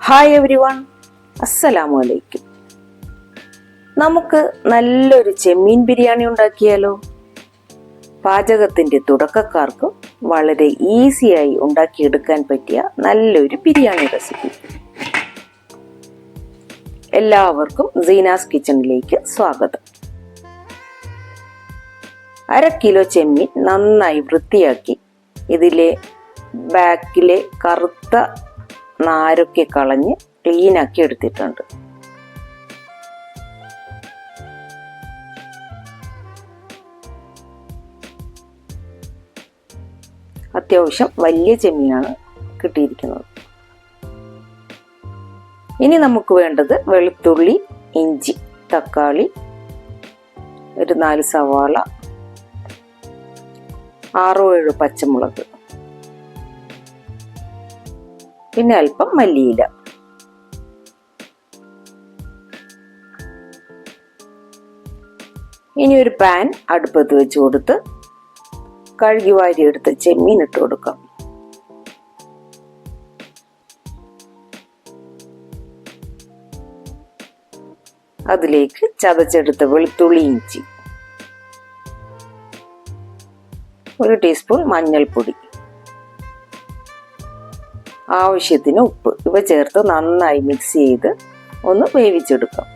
Hi everyone, അസ്സലാമു അലൈക്കും. നമുക്ക് നല്ലൊരു ചെമ്മീൻ ബിരിയാണി ഉണ്ടാക്കിയാലോ? പാചകത്തിന്റെ തുടക്കക്കാർക്ക് വളരെ ഈസിയായി ഉണ്ടാക്കിയെടുക്കാൻ പറ്റിയ നല്ലൊരു ബിരിയാണി റെസിപ്പി. എല്ലാവർക്കും സീനാസ് കിച്ചണിലേക്ക് സ്വാഗതം. 1/2 കിലോ ചെമ്മീൻ നന്നായി വൃത്തിയാക്കി ഇതിലെ ബാക്കിലെ കറുത്ത നാരൊക്കെ കളഞ്ഞ് ക്ലീനാക്കി എടുത്തിട്ടുണ്ട്. അത്യാവശ്യം വലിയ ചെമ്മീനാണ് കിട്ടിയിരിക്കുന്നത്. ഇനി നമുക്ക് വേണ്ടത് വെളുത്തുള്ളി, ഇഞ്ചി, തക്കാളി, ഒരു 4 സവാള, 6-7 പച്ചമുളക്, പിന്നെ അല്പം മല്ലിയില. ഇനി ഒരു പാൻ അടുപ്പത്ത് വെച്ച് കൊടുത്ത് കഴുകി വാരിയെടുത്ത് ചെമ്മീൻ ഇട്ട് കൊടുക്കാം. അതിലേക്ക് ചതച്ചെടുത്ത വെളുത്തുള്ളി, ഇഞ്ചി, 1 ടീസ്പൂൺ മഞ്ഞൾപ്പൊടി, ആവശ്യത്തിന് ഉപ്പ് ഇവ ചേർത്ത് നന്നായി മിക്സ് ചെയ്ത് ഒന്ന് വേവിച്ചെടുക്കാം.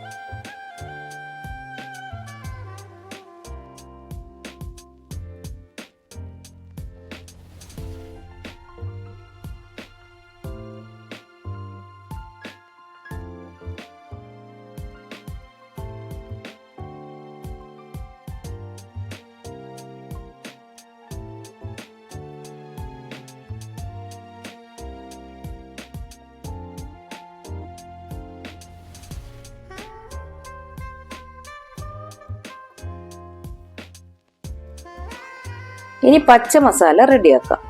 ഇനി പച്ച മസാല റെഡിയാക്കാം.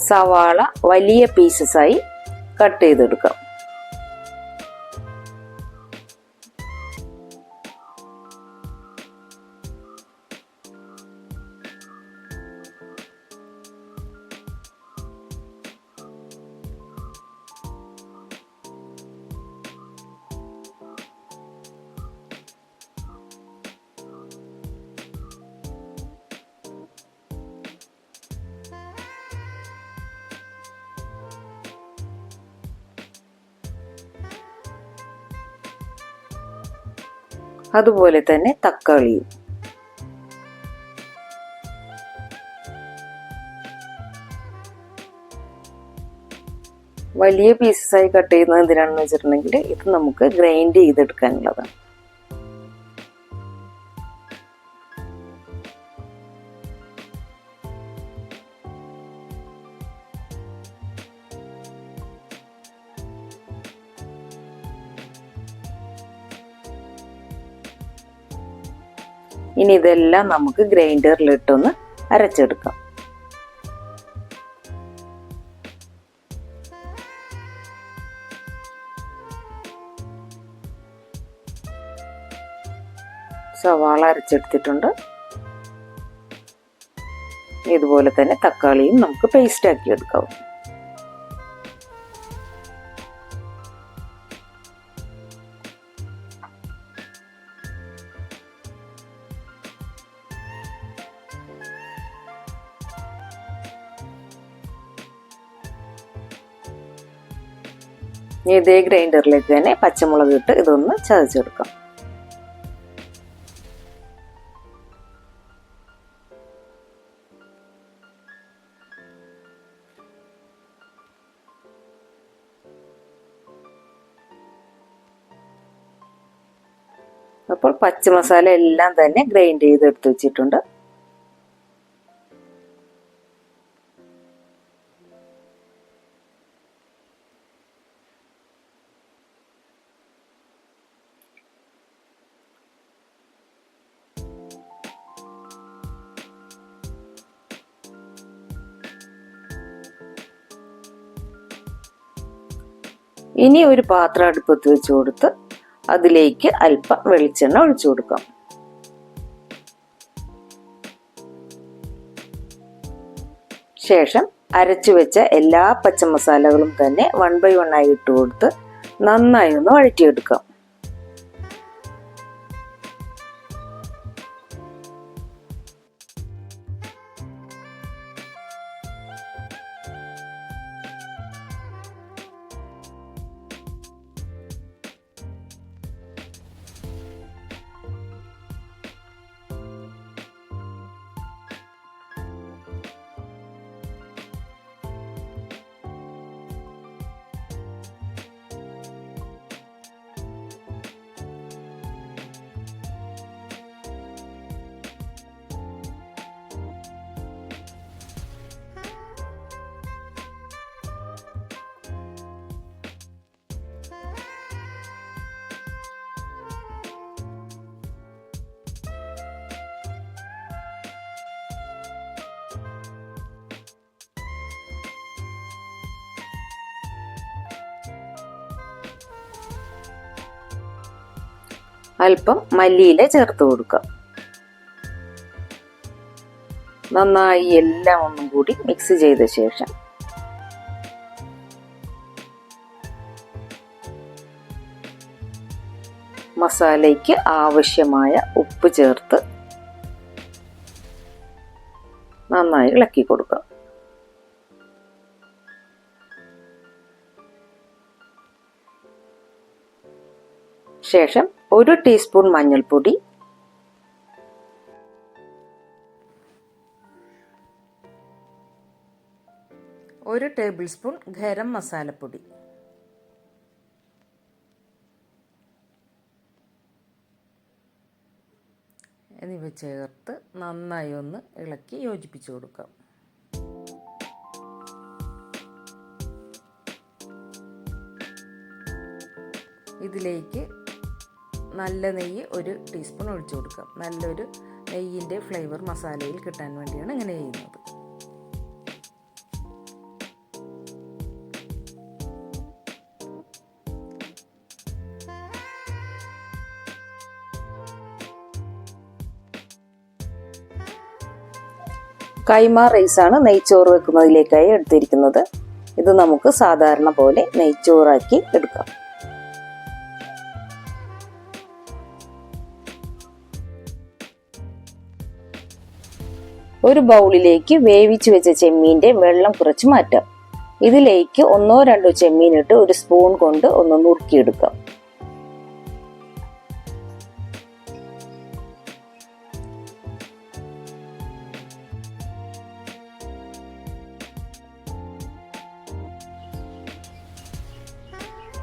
സവാള വലിയ പീസസായി കട്ട് ചെയ്തെടുക്കാം. അതുപോലെ തന്നെ തക്കാളിയും. വലിയ പീസസായി കട്ട് ചെയ്യുന്നത് എന്തിനാണെന്ന് വെച്ചിട്ടുണ്ടെങ്കിൽ ഇത് നമുക്ക് ഗ്രൈൻഡ് ചെയ്തെടുക്കാനുള്ളതാണ്. ഇനി ഇതെല്ലാം നമുക്ക് ഗ്രൈൻഡറിലിട്ടൊന്ന് അരച്ചെടുക്കാം. സവാള അരച്ചെടുത്തിട്ടുണ്ട്. ഇതുപോലെ തന്നെ തക്കാളിയും നമുക്ക് പേസ്റ്റ് ആക്കി എടുക്കാം. ഇതേ ഗ്രൈൻഡറിലേക്ക് തന്നെ പച്ചമുളക് ഇട്ട് ഇതൊന്ന് ചതച്ചെടുക്കാം. അപ്പോൾ പച്ചമസാല എല്ലാം തന്നെ ഗ്രൈൻഡ് ചെയ്തെടുത്ത് വെച്ചിട്ടുണ്ട്. ഇനി ഒരു പാത്രം അടുപ്പത്ത് വെച്ച് കൊടുത്ത് അതിലേക്ക് അല്പം വെളിച്ചെണ്ണ ഒഴിച്ചു കൊടുക്കാം. ശേഷം അരച്ചു വെച്ച എല്ലാ പച്ചമസാലകളും തന്നെ 1 by 1 ആയി ഇട്ട് കൊടുത്ത് നന്നായി ഒന്ന് വഴറ്റിയെടുക്കാം. അല്പം മല്ലിയില ചേർത്ത് കൊടുക്കാം. നന്നായി എല്ലാം ഒന്നും കൂടി മിക്സ് ചെയ്ത ശേഷം മസാലയ്ക്ക് ആവശ്യമായ ഉപ്പ് ചേർത്ത് നന്നായി ഇളക്കി കൊടുക്കാം. ശേഷം 1 ടീസ്പൂൺ മഞ്ഞൾപ്പൊടി, 1 ടേബിൾ സ്പൂൺ ഗരം മസാലപ്പൊടി, എന്നിവ ചേർത്ത് നന്നായി ഒന്ന് ഇളക്കി യോജിപ്പിച്ചു കൊടുക്കാം. ഇതിലേക്ക് നല്ല നെയ്യ് 1 ടീസ്പൂൺ ഒഴിച്ചു കൊടുക്കാം. നല്ലൊരു നെയ്യിൻ്റെ ഫ്ലേവർ മസാലയിൽ കിട്ടാൻ വേണ്ടിയാണ് ഇങ്ങനെ ചെയ്യുന്നത്. കൈമ റൈസാണ് നെയ്ച്ചോറ് വെക്കുന്നതിലേക്കായി എടുത്തിരിക്കുന്നത്. ഇത് നമുക്ക് സാധാരണ പോലെ നെയ്ച്ചോറാക്കി എടുക്കാം. ഒരു ബൗളിലേക്ക് വേവിച്ചു വെച്ച ചെമ്മീൻ്റെ വെള്ളം കുറച്ച് മാറ്റാം. ഇതിലേക്ക് 1-2 ചെമ്മീൻ ഇട്ട് 1 സ്പൂൺ കൊണ്ട് ഒന്ന് നുറുക്കിയെടുക്കാം.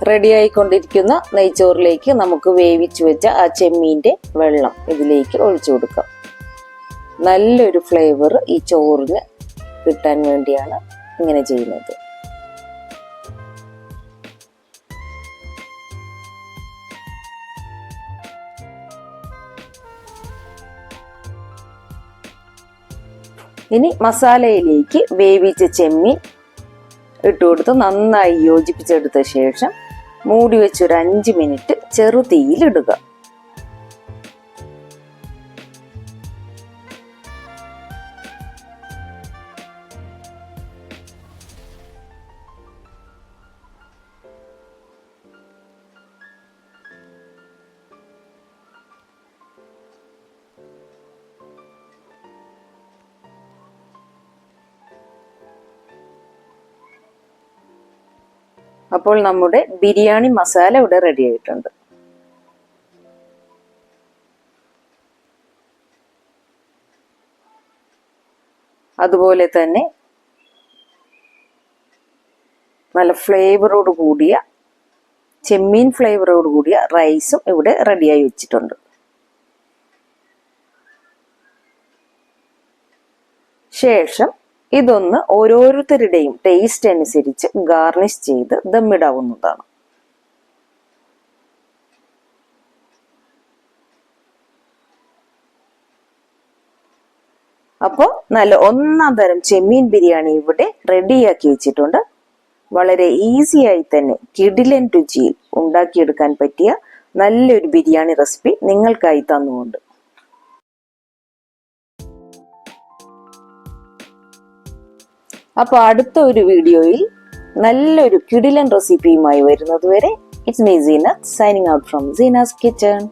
റെഡിയായിക്കൊണ്ടിരിക്കുന്ന നെയ്ച്ചോറിലേക്ക് നമുക്ക് വേവിച്ചു വെച്ച ആ ചെമ്മീൻ്റെ വെള്ളം ഇതിലേക്ക് ഒഴിച്ചു കൊടുക്കാം. നല്ലൊരു ഫ്ലേവർ ഈ ചോറിന് കിട്ടാൻ വേണ്ടിയാണ് ഇങ്ങനെ ചെയ്യുന്നത്. ഇനി മസാലയിലേക്ക് വേവിച്ച ചെമ്മീൻ ഇട്ടുകൊടുത്ത് നന്നായി യോജിപ്പിച്ചെടുത്ത ശേഷം മൂടി വെച്ചൊരു 5 മിനിറ്റ് ചെറുതീയിലിടുക. അപ്പോൾ നമ്മുടെ ബിരിയാണി മസാല ഇവിടെ റെഡി ആയിട്ടുണ്ട്. അതുപോലെ തന്നെ നല്ല ഫ്ലേവറോട് കൂടിയ ചെമ്മീൻ ഫ്ലേവറോട് കൂടിയ റൈസും ഇവിടെ റെഡിയായി വെച്ചിട്ടുണ്ട്. ശേഷം ഇതൊന്ന് ഓരോരുത്തരുടെയും ടേസ്റ്റ് അനുസരിച്ച് ഗാർണിഷ് ചെയ്ത് ദമ്മിടാവുന്നതാണ്. അപ്പോൾ നല്ല ഒന്നാം തരം ചെമ്മീൻ ബിരിയാണി ഇവിടെ റെഡിയാക്കി വെച്ചിട്ടുണ്ട്. വളരെ ഈസിയായി തന്നെ കിടിലൻ രുചിയിൽ ഉണ്ടാക്കിയെടുക്കാൻ പറ്റിയ നല്ലൊരു ബിരിയാണി റെസിപ്പി നിങ്ങൾക്കായി തന്നുകൊണ്ട് അപ്പോൾ അടുത്ത ഒരു വീഡിയോയിൽ നല്ലൊരു കിടിലൻ റെസിപ്പിയുമായി വരുന്നത് വരെ It's me, Zeenat, signing out from Zeena's Kitchen.